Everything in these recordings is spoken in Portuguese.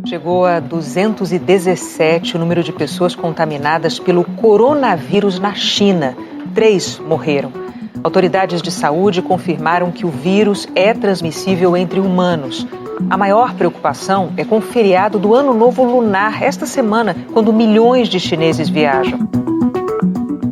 Chegou a 217 o número de pessoas contaminadas pelo coronavírus na China. 3 morreram. Autoridades de saúde confirmaram que o vírus é transmissível entre humanos. A maior preocupação é com o feriado do Ano Novo Lunar, esta semana, quando milhões de chineses viajam.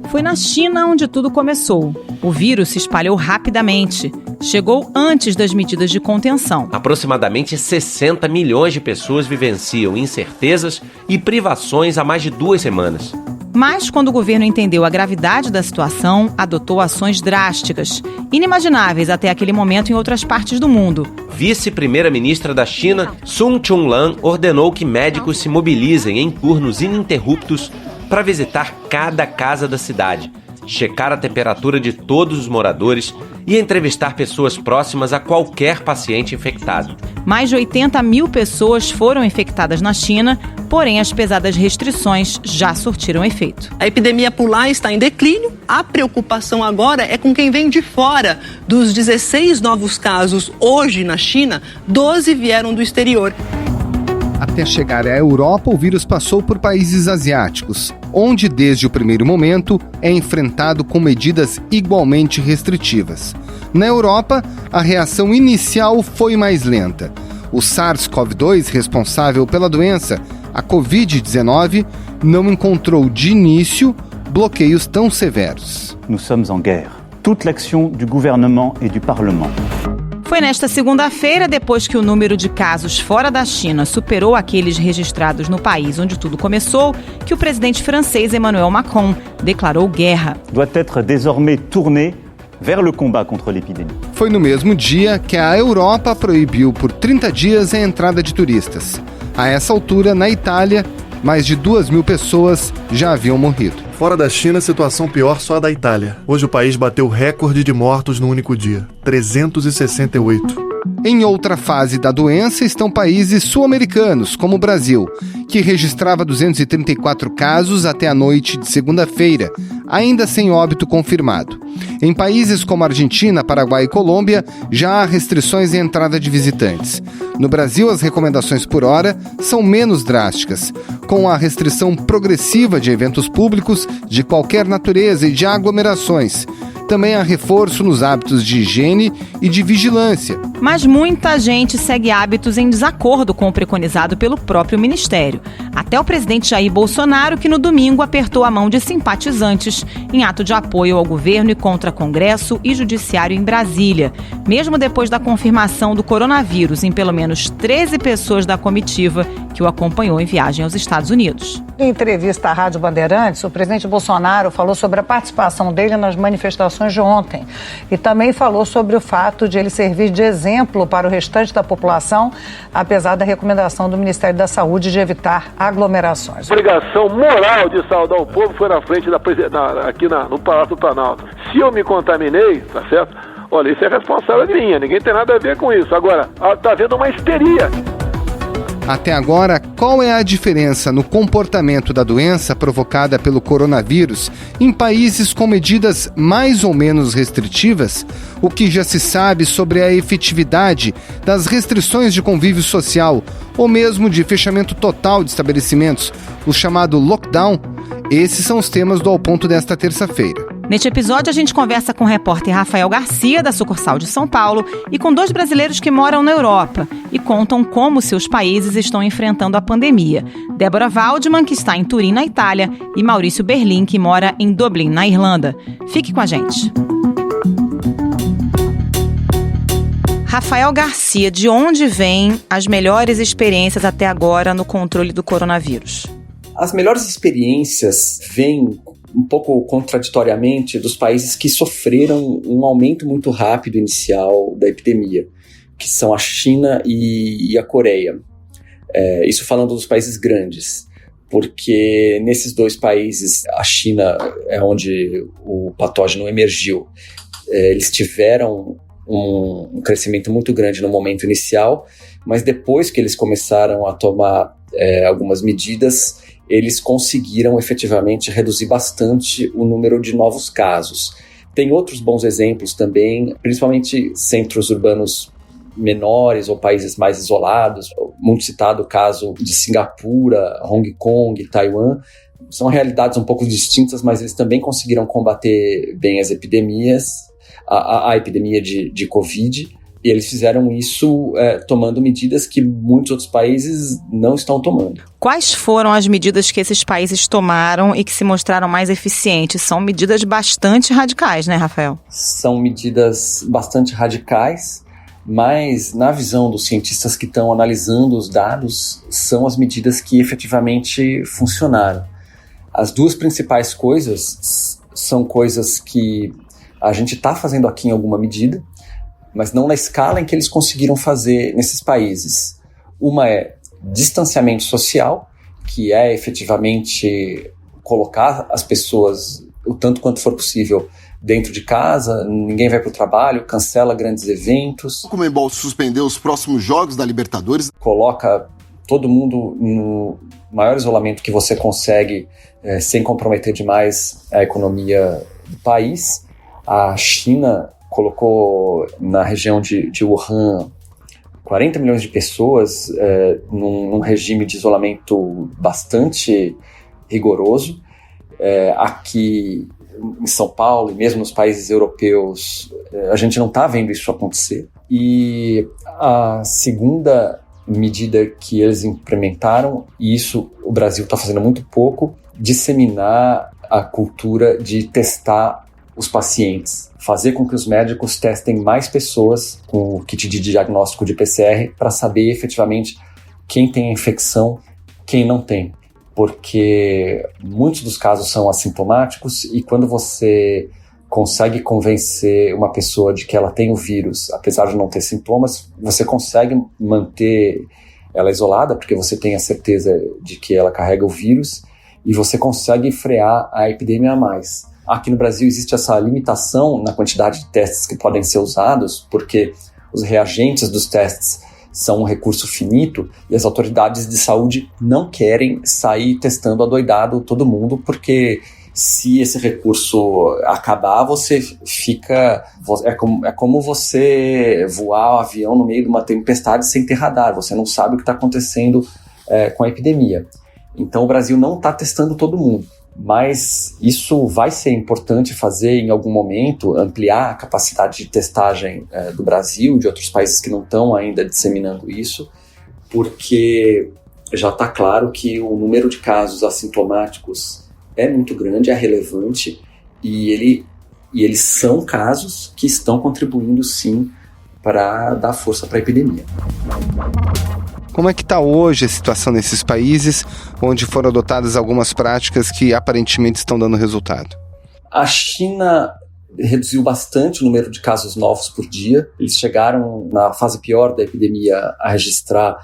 Foi na China onde tudo começou. O vírus se espalhou rapidamente. Chegou antes das medidas de contenção. Aproximadamente 60 milhões de pessoas vivenciam incertezas e privações há mais de 2 semanas. Mas, quando o governo entendeu a gravidade da situação, adotou ações drásticas, inimagináveis até aquele momento em outras partes do mundo. Vice-primeira-ministra da China, Sun Chunlan, ordenou que médicos se mobilizem em turnos ininterruptos para visitar cada casa da cidade, checar a temperatura de todos os moradores e entrevistar pessoas próximas a qualquer paciente infectado. Mais de 80 mil pessoas foram infectadas na China, porém as pesadas restrições já surtiram efeito. A epidemia por lá está em declínio. A preocupação agora é com quem vem de fora. Dos 16 novos casos hoje na China, 12 vieram do exterior. Até chegar à Europa, o vírus passou por países asiáticos, onde desde o primeiro momento é enfrentado com medidas igualmente restritivas. Na Europa, a reação inicial foi mais lenta. O SARS-CoV-2, responsável pela doença, a Covid-19, não encontrou de início bloqueios tão severos. Nous sommes en guerre. Toute l'action du gouvernement et du Parlement. Foi nesta segunda-feira, depois que o número de casos fora da China superou aqueles registrados no país onde tudo começou, que o presidente francês Emmanuel Macron declarou guerra. Doit être désormais tourné vers le combat contre l'épidémie. Foi no mesmo dia que a Europa proibiu por 30 dias a entrada de turistas. A essa altura, na Itália, mais de 2.000 pessoas já haviam morrido. Fora da China, situação pior só a da Itália. Hoje o país bateu recorde de mortos no único dia, 368. Em outra fase da doença estão países sul-americanos, como o Brasil, que registrava 234 casos até a noite de segunda-feira, ainda sem óbito confirmado. Em países como Argentina, Paraguai e Colômbia, já há restrições em entrada de visitantes. No Brasil, as recomendações por hora são menos drásticas, com a restrição progressiva de eventos públicos de qualquer natureza e de aglomerações. Também há reforço nos hábitos de higiene e de vigilância. Mas muita gente segue hábitos em desacordo com o preconizado pelo próprio Ministério. Até o presidente Jair Bolsonaro, que no domingo apertou a mão de simpatizantes em ato de apoio ao governo e contra Congresso e Judiciário em Brasília. Mesmo depois da confirmação do coronavírus em pelo menos 13 pessoas da comitiva que o acompanhou em viagem aos Estados Unidos. Em entrevista à Rádio Bandeirantes, o presidente Bolsonaro falou sobre a participação dele nas manifestações de ontem e também falou sobre o fato de ele servir de exemplo para o restante da população, apesar da recomendação do Ministério da Saúde de evitar aglomerações. A obrigação moral de saudar o povo foi na frente aqui no Palácio do Planalto. Se eu me contaminei, tá certo? Olha, isso é responsável minha, ninguém tem nada a ver com isso. Agora, tá havendo uma histeria. Até agora, qual é a diferença no comportamento da doença provocada pelo coronavírus em países com medidas mais ou menos restritivas? O que já se sabe sobre a efetividade das restrições de convívio social ou mesmo de fechamento total de estabelecimentos, o chamado lockdown? Esses são os temas do Ao Ponto desta terça-feira. Neste episódio, a gente conversa com o repórter Rafael Garcia, da sucursal de São Paulo, e com 2 brasileiros que moram na Europa e contam como seus países estão enfrentando a pandemia. Débora Waldman, que está em Turim, na Itália, e Maurício Berlim, que mora em Dublin, na Irlanda. Fique com a gente. Rafael Garcia, de onde vêm as melhores experiências até agora no controle do coronavírus? As melhores experiências vêm um pouco contraditoriamente dos países que sofreram um aumento muito rápido inicial da epidemia, que são a China e a Coreia. Isso falando dos países grandes, porque nesses 2 países, a China é onde o patógeno emergiu. Eles tiveram um crescimento muito grande no momento inicial, mas depois que eles começaram a tomar algumas medidas, eles conseguiram efetivamente reduzir bastante o número de novos casos. Tem outros bons exemplos também, principalmente centros urbanos menores ou países mais isolados. Muito citado o caso de Singapura, Hong Kong, Taiwan. São realidades um pouco distintas, mas eles também conseguiram combater bem as epidemias, a epidemia de Covid. E eles fizeram isso tomando medidas que muitos outros países não estão tomando. Quais foram as medidas que esses países tomaram e que se mostraram mais eficientes? São medidas bastante radicais, né, Rafael? São medidas bastante radicais, mas na visão dos cientistas que estão analisando os dados, são as medidas que efetivamente funcionaram. As duas principais coisas são coisas que a gente está fazendo aqui em alguma medida, mas não na escala em que eles conseguiram fazer nesses países. Uma é distanciamento social, que é efetivamente colocar as pessoas o tanto quanto for possível dentro de casa, ninguém vai para o trabalho, cancela grandes eventos. O Conmebol suspendeu os próximos jogos da Libertadores. Coloca todo mundo no maior isolamento que você consegue, sem comprometer demais a economia do país. A China colocou na região de Wuhan 40 milhões de pessoas num regime de isolamento bastante rigoroso. Aqui em São Paulo e mesmo nos países europeus, a gente não está vendo isso acontecer. E a segunda medida que eles implementaram, e isso o Brasil está fazendo muito pouco, disseminar a cultura de testar os pacientes, fazer com que os médicos testem mais pessoas com o kit de diagnóstico de PCR para saber efetivamente quem tem a infecção, quem não tem. Porque muitos dos casos são assintomáticos e quando você consegue convencer uma pessoa de que ela tem o vírus, apesar de não ter sintomas, você consegue manter ela isolada, porque você tem a certeza de que ela carrega o vírus e você consegue frear a epidemia a mais. Aqui no Brasil existe essa limitação na quantidade de testes que podem ser usados, porque os reagentes dos testes são um recurso finito e as autoridades de saúde não querem sair testando adoidado todo mundo, porque se esse recurso acabar, você fica... É como você voar o avião no meio de uma tempestade sem ter radar, você não sabe o que está acontecendo com a epidemia. Então o Brasil não está testando todo mundo. Mas isso vai ser importante fazer em algum momento, ampliar a capacidade de testagem do Brasil e de outros países que não estão ainda disseminando isso, porque já está claro que o número de casos assintomáticos é muito grande, é relevante, e eles são casos que estão contribuindo sim para dar força para a epidemia. Como é que está hoje a situação nesses países onde foram adotadas algumas práticas que aparentemente estão dando resultado? A China reduziu bastante o número de casos novos por dia. Eles chegaram, na fase pior da epidemia, a registrar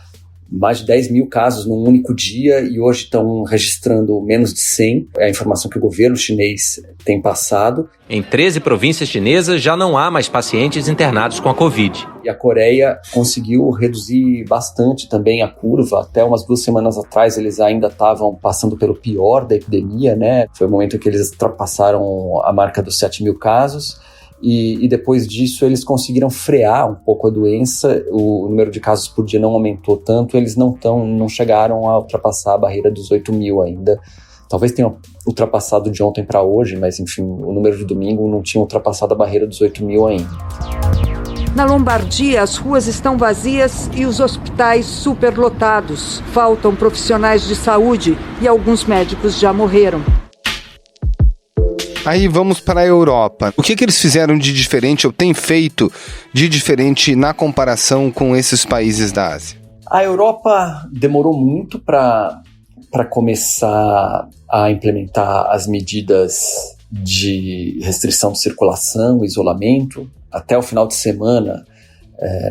mais de 10 mil casos num único dia e hoje estão registrando menos de 100. É a informação que o governo chinês tem passado. Em 13 províncias chinesas já não há mais pacientes internados com a Covid. E a Coreia conseguiu reduzir bastante também a curva. Até umas 2 semanas atrás eles ainda estavam passando pelo pior da epidemia, né? Foi o momento em que eles ultrapassaram a marca dos 7 mil casos. E depois disso eles conseguiram frear um pouco a doença, o número de casos por dia não aumentou tanto, eles não chegaram a ultrapassar a barreira dos 8 mil ainda. Talvez tenham ultrapassado de ontem para hoje, mas enfim, o número de domingo não tinha ultrapassado a barreira dos 8 mil ainda. Na Lombardia, as ruas estão vazias e os hospitais superlotados. Faltam profissionais de saúde e alguns médicos já morreram. Aí vamos para a Europa. O que eles fizeram de diferente ou têm feito de diferente na comparação com esses países da Ásia? A Europa demorou muito para começar a implementar as medidas de restrição de circulação, isolamento. Até o final de semana,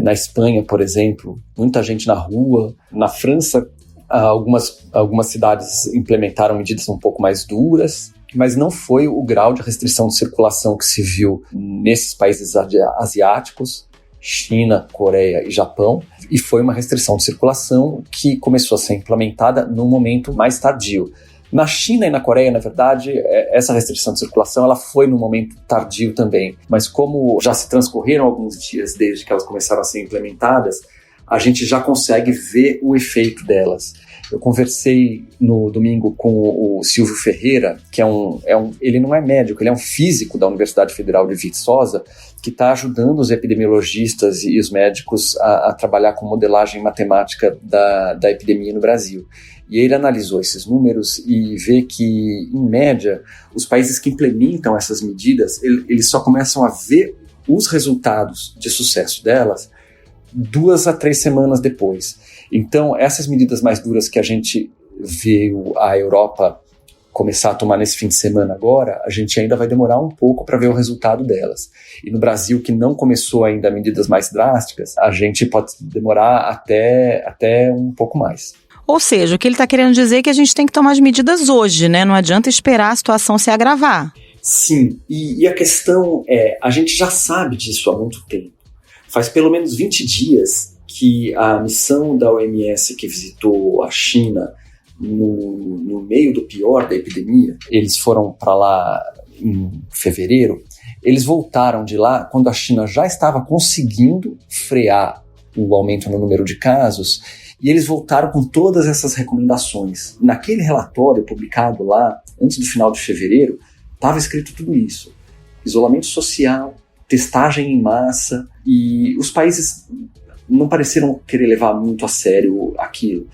na Espanha, por exemplo, muita gente na rua. Na França, algumas cidades implementaram medidas um pouco mais duras, mas não foi o grau de restrição de circulação que se viu nesses países asiáticos, China, Coreia e Japão, e foi uma restrição de circulação que começou a ser implementada num momento mais tardio. Na China e na Coreia, na verdade, essa restrição de circulação ela foi num momento tardio também, mas como já se transcorreram alguns dias desde que elas começaram a ser implementadas, a gente já consegue ver o efeito delas. Eu conversei no domingo com o Silvio Ferreira, que ele não é médico, ele é um físico da Universidade Federal de Viçosa, que está ajudando os epidemiologistas e os médicos a trabalhar com modelagem matemática da epidemia no Brasil. E ele analisou esses números e vê que, em média, os países que implementam essas medidas, eles só começam a ver os resultados de sucesso delas 2 a 3 semanas depois. Então, essas medidas mais duras que a gente viu a Europa começar a tomar nesse fim de semana agora, a gente ainda vai demorar um pouco para ver o resultado delas. E no Brasil, que não começou ainda medidas mais drásticas, a gente pode demorar até um pouco mais. Ou seja, o que ele está querendo dizer é que a gente tem que tomar as medidas hoje, né? Não adianta esperar a situação se agravar. Sim, e a questão a gente já sabe disso há muito tempo. Faz pelo menos 20 dias que a missão da OMS que visitou a China no meio do pior da epidemia, eles foram para lá em fevereiro, eles voltaram de lá quando a China já estava conseguindo frear o aumento no número de casos, e eles voltaram com todas essas recomendações. Naquele relatório publicado lá, antes do final de fevereiro, estava escrito tudo isso. Isolamento social, testagem em massa, e os países não pareceram querer levar muito a sério aquilo,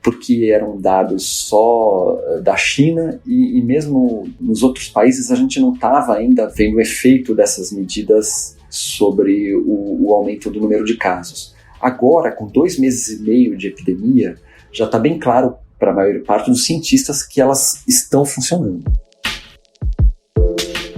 porque eram dados só da China e mesmo nos outros países a gente não estava ainda vendo o efeito dessas medidas sobre o aumento do número de casos. Agora, com 2 meses e meio de epidemia, já está bem claro para a maior parte dos cientistas que elas estão funcionando.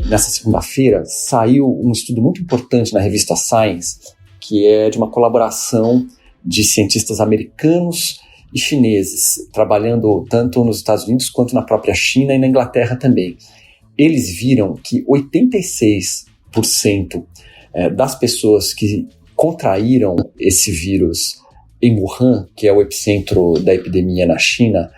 Nessa segunda-feira, saiu um estudo muito importante na revista Science, que é de uma colaboração de cientistas americanos e chineses, trabalhando tanto nos Estados Unidos quanto na própria China e na Inglaterra também. Eles viram que 86% das pessoas que contraíram esse vírus em Wuhan, que é o epicentro da epidemia na China,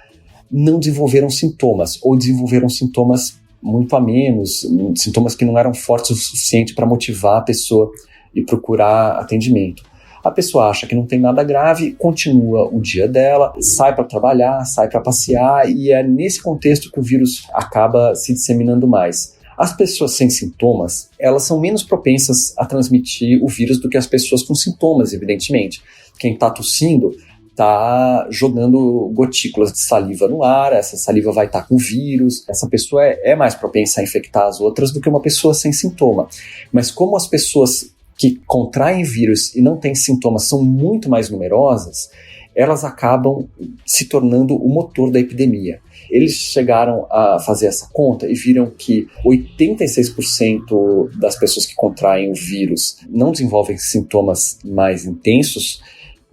não desenvolveram sintomas, ou desenvolveram sintomas muito a menos, sintomas que não eram fortes o suficiente para motivar a pessoa e procurar atendimento. A pessoa acha que não tem nada grave, continua o dia dela, sai para trabalhar, sai para passear, e é nesse contexto que o vírus acaba se disseminando mais. As pessoas sem sintomas, elas são menos propensas a transmitir o vírus do que as pessoas com sintomas, evidentemente. Quem está tossindo está jogando gotículas de saliva no ar, essa saliva vai estar com vírus, essa pessoa é mais propensa a infectar as outras do que uma pessoa sem sintoma. Mas como as pessoas que contraem vírus e não têm sintomas são muito mais numerosas, elas acabam se tornando o motor da epidemia. Eles chegaram a fazer essa conta e viram que 86% das pessoas que contraem o vírus não desenvolvem sintomas mais intensos,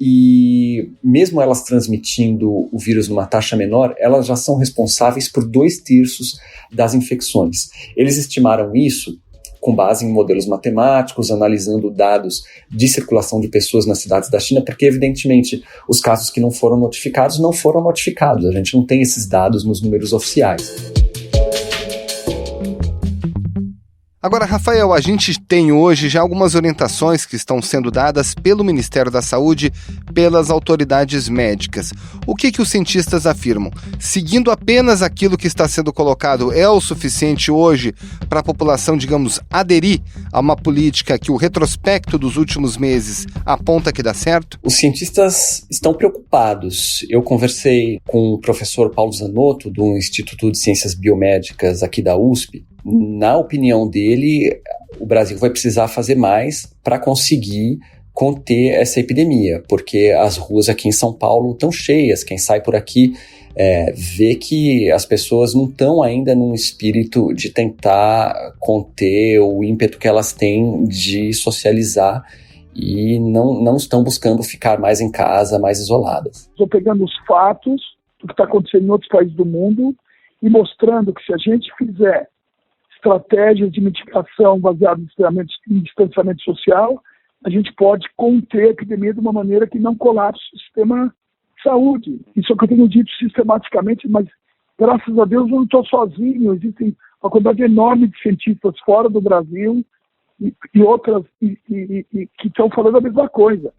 e mesmo elas transmitindo o vírus numa taxa menor, elas já são responsáveis por 2/3 das infecções. Eles estimaram isso com base em modelos matemáticos, analisando dados de circulação de pessoas nas cidades da China, porque, evidentemente, os casos que não foram notificados, não foram notificados. A gente não tem esses dados nos números oficiais. Agora, Rafael, a gente tem hoje já algumas orientações que estão sendo dadas pelo Ministério da Saúde, pelas autoridades médicas. O que os cientistas afirmam? Seguindo apenas aquilo que está sendo colocado, é o suficiente hoje para a população, digamos, aderir a uma política que o retrospecto dos últimos meses aponta que dá certo? Os cientistas estão preocupados. Eu conversei com o professor Paulo Zanotto, do Instituto de Ciências Biomédicas aqui da USP. Na opinião dele, o Brasil vai precisar fazer mais para conseguir conter essa epidemia, porque as ruas aqui em São Paulo estão cheias. Quem sai por aqui vê que as pessoas não estão ainda num espírito de tentar conter o ímpeto que elas têm de socializar e não estão buscando ficar mais em casa, mais isoladas. Estou pegando os fatos do que está acontecendo em outros países do mundo e mostrando que se a gente fizer estratégias de mitigação baseadas em distanciamento social, a gente pode conter a epidemia de uma maneira que não colapse o sistema de saúde. Isso é o que eu tenho dito sistematicamente, mas graças a Deus, eu não estou sozinho. Existem uma quantidade enorme de cientistas fora do Brasil e outras que estão falando a mesma coisa.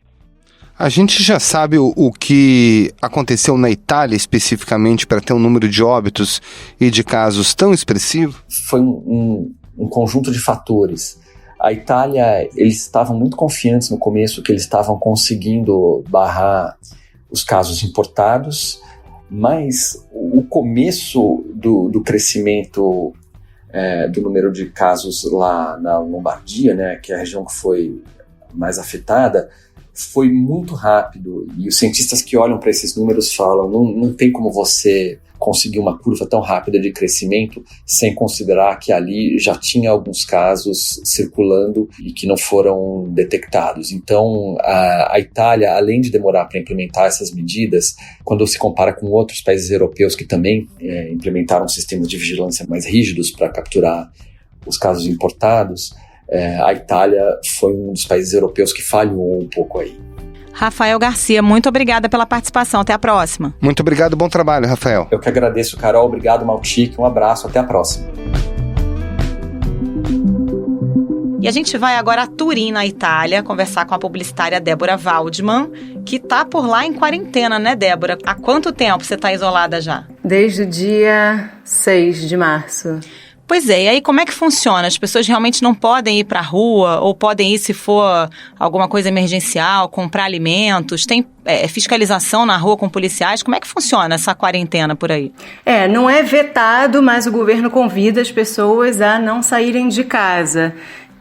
A gente já sabe o que aconteceu na Itália especificamente para ter um número de óbitos e de casos tão expressivo? Foi um conjunto de fatores. A Itália, eles estavam muito confiantes no começo que eles estavam conseguindo barrar os casos importados, mas o começo do crescimento do número de casos lá na Lombardia, né, que é a região que foi mais afetada, foi muito rápido, e os cientistas que olham para esses números falam, não tem como você conseguir uma curva tão rápida de crescimento sem considerar que ali já tinha alguns casos circulando e que não foram detectados. Então, a Itália, além de demorar para implementar essas medidas, quando se compara com outros países europeus que também implementaram sistemas de vigilância mais rígidos para capturar os casos importados, a Itália foi um dos países europeus que falhou um pouco aí. Rafael Garcia, muito obrigada pela participação. Até a próxima. Muito obrigado, bom trabalho, Rafael. Eu que agradeço, Carol. Obrigado, Malchique. Um abraço, até a próxima. E a gente vai agora a Turim, na Itália, conversar com a publicitária Débora Waldman, que está por lá em quarentena, né, Débora? Há quanto tempo você está isolada já? Desde o dia 6 de março. Pois é, e aí como é que funciona? As pessoas realmente não podem ir para a rua ou podem ir se for alguma coisa emergencial, comprar alimentos? Tem fiscalização na rua com policiais? Como é que funciona essa quarentena por aí? Não é vetado, mas o governo convida as pessoas a não saírem de casa.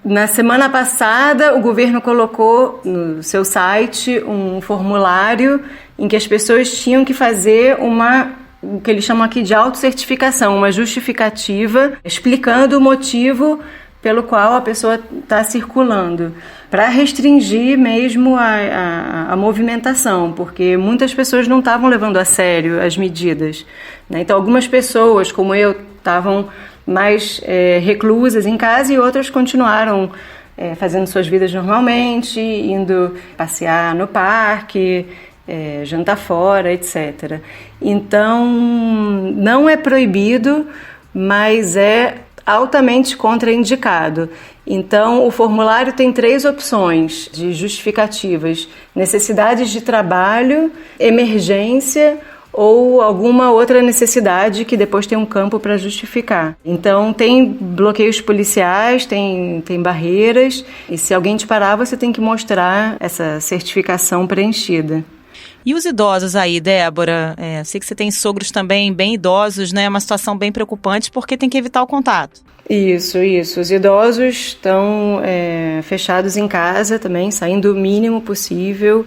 Na semana passada, o governo colocou no seu site um formulário em que as pessoas tinham que fazer o que eles chamam aqui de autocertificação, uma justificativa explicando o motivo pelo qual a pessoa está circulando, para restringir mesmo a movimentação, porque muitas pessoas não estavam levando a sério as medidas, né? Então, algumas pessoas, como eu, estavam mais reclusas em casa e outras continuaram fazendo suas vidas normalmente, indo passear no parque, jantar fora, etc. Então, não é proibido, mas é altamente contraindicado. Então, o formulário tem 3 opções de justificativas: necessidades de trabalho, emergência ou alguma outra necessidade que depois tem um campo para justificar. Então, tem bloqueios policiais, tem barreiras, e se alguém te parar, você tem que mostrar essa certificação preenchida. E os idosos aí, Débora? Sei que você tem sogros também bem idosos, né? É uma situação bem preocupante porque tem que evitar o contato. Isso. Os idosos estão fechados em casa também, saindo o mínimo possível.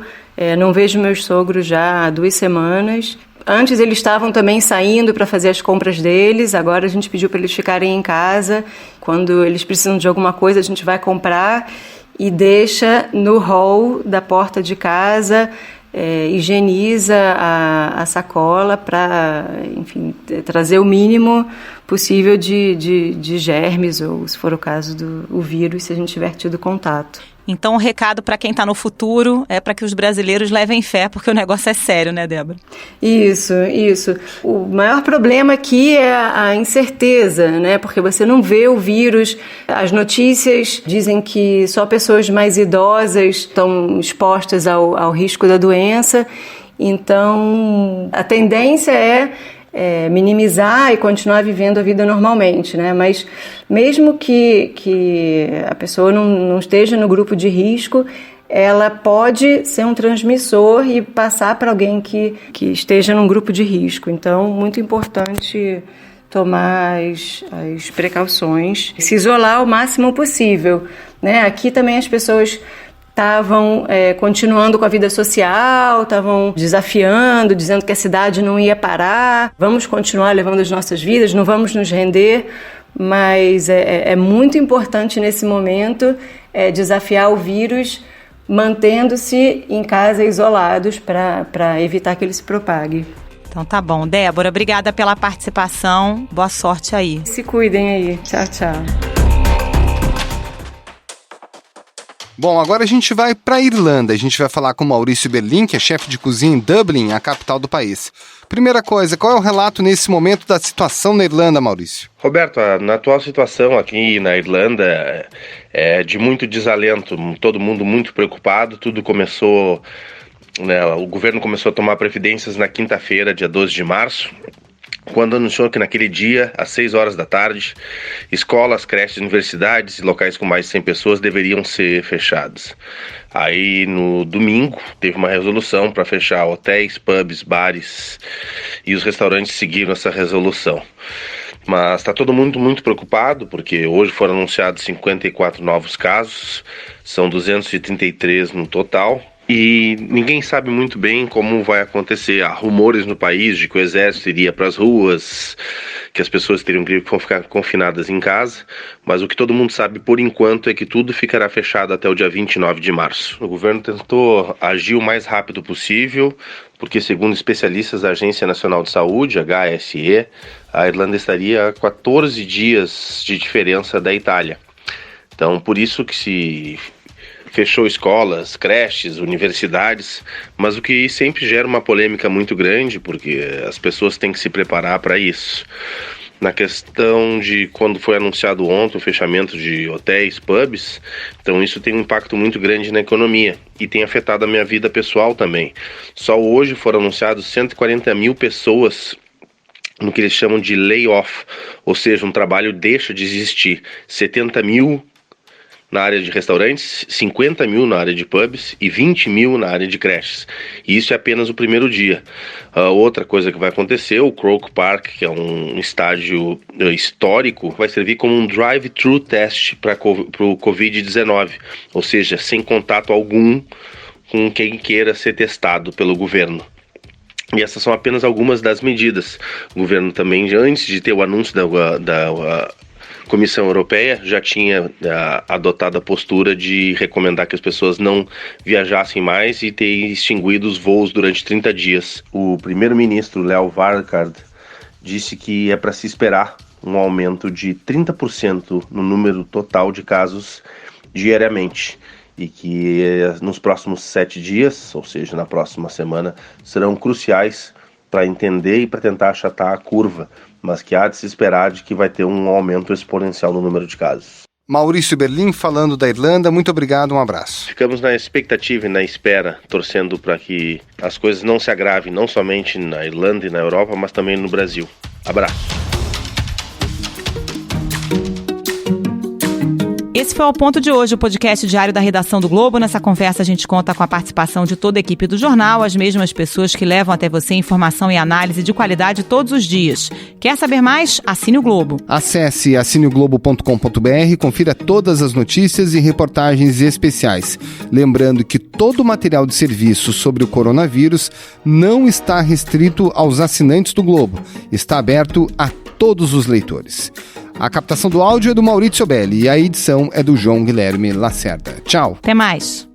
Não vejo meus sogros já há 2 semanas. Antes eles estavam também saindo para fazer as compras deles, agora a gente pediu para eles ficarem em casa. Quando eles precisam de alguma coisa, a gente vai comprar e deixa no hall da porta de casa. Higieniza a sacola para, enfim, trazer o mínimo possível de germes ou, se for o caso, do vírus, se a gente tiver tido contato. Então, o recado para quem está no futuro é para que os brasileiros levem fé, porque o negócio é sério, né, Débora? Isso. O maior problema aqui é a incerteza, né? Porque você não vê o vírus. As notícias dizem que só pessoas mais idosas estão expostas ao risco da doença. Então, a tendência é minimizar e continuar vivendo a vida normalmente, né? Mas mesmo que a pessoa não esteja no grupo de risco, ela pode ser um transmissor e passar para alguém que esteja num grupo de risco. Então, muito importante tomar as precauções, se isolar o máximo possível, né? Aqui também as pessoas estavam continuando com a vida social, estavam desafiando, dizendo que a cidade não ia parar, vamos continuar levando as nossas vidas, não vamos nos render, mas é muito importante nesse momento desafiar o vírus, mantendo-se em casa isolados para evitar que ele se propague. Então tá bom. Débora, obrigada pela participação, boa sorte aí. Se cuidem aí. Tchau, tchau. Bom, agora a gente vai para a Irlanda. A gente vai falar com Maurício Berlim, que é chefe de cozinha em Dublin, a capital do país. Primeira coisa, qual é o relato nesse momento da situação na Irlanda, Maurício? Roberto, na atual situação aqui na Irlanda é de muito desalento, todo mundo muito preocupado. Tudo começou, né, o governo começou a tomar providências na quinta-feira, dia 12 de março, quando anunciou que naquele dia, às 6 horas da tarde, escolas, creches, universidades e locais com mais de 100 pessoas deveriam ser fechados. Aí, no domingo, teve uma resolução para fechar hotéis, pubs, bares, e os restaurantes seguiram essa resolução. Mas está todo mundo muito preocupado, porque hoje foram anunciados 54 novos casos, são 233 no total. E ninguém sabe muito bem como vai acontecer. Há rumores no país de que o exército iria para as ruas, que as pessoas teriam que ficar confinadas em casa, mas o que todo mundo sabe por enquanto é que tudo ficará fechado até o dia 29 de março. O governo tentou agir o mais rápido possível, porque segundo especialistas da Agência Nacional de Saúde, HSE, a Irlanda estaria a 14 dias de diferença da Itália. Então, por isso que se fechou escolas, creches, universidades, mas o que sempre gera uma polêmica muito grande, porque as pessoas têm que se preparar para isso. Na questão de quando foi anunciado ontem o fechamento de hotéis, pubs, então isso tem um impacto muito grande na economia e tem afetado a minha vida pessoal também. Só hoje foram anunciados 140 mil pessoas no que eles chamam de layoff, ou seja, um trabalho deixa de existir. 70 mil na área de restaurantes, 50 mil na área de pubs e 20 mil na área de creches. E isso é apenas o primeiro dia. Outra coisa que vai acontecer, o Croke Park, que é um estádio histórico, vai servir como um drive-thru test para o Covid-19, ou seja, sem contato algum com quem queira ser testado pelo governo. E essas são apenas algumas das medidas. O governo também, antes de ter o anúncio da Comissão Europeia, já tinha adotado a postura de recomendar que as pessoas não viajassem mais e ter extinguido os voos durante 30 dias. O primeiro-ministro Leo Varadkar disse que é para se esperar um aumento de 30% no número total de casos diariamente e que nos próximos 7 dias, ou seja, na próxima semana, serão cruciais para entender e para tentar achatar a curva, mas que há de se esperar de que vai ter um aumento exponencial no número de casos. Maurício Berlim falando da Irlanda, muito obrigado, um abraço. Ficamos na expectativa e na espera, torcendo para que as coisas não se agravem, não somente na Irlanda e na Europa, mas também no Brasil. Abraço. Esse foi o Ponto de hoje, o podcast diário da redação do Globo. Nessa conversa a gente conta com a participação de toda a equipe do jornal, as mesmas pessoas que levam até você informação e análise de qualidade todos os dias. Quer saber mais? Assine o Globo. Acesse assineoglobo.com.br, confira todas as notícias e reportagens especiais. Lembrando que todo o material de serviço sobre o coronavírus não está restrito aos assinantes do Globo. Está aberto a todos os leitores. A captação do áudio é do Maurício Belli e a edição é do João Guilherme Lacerda. Tchau. Até mais.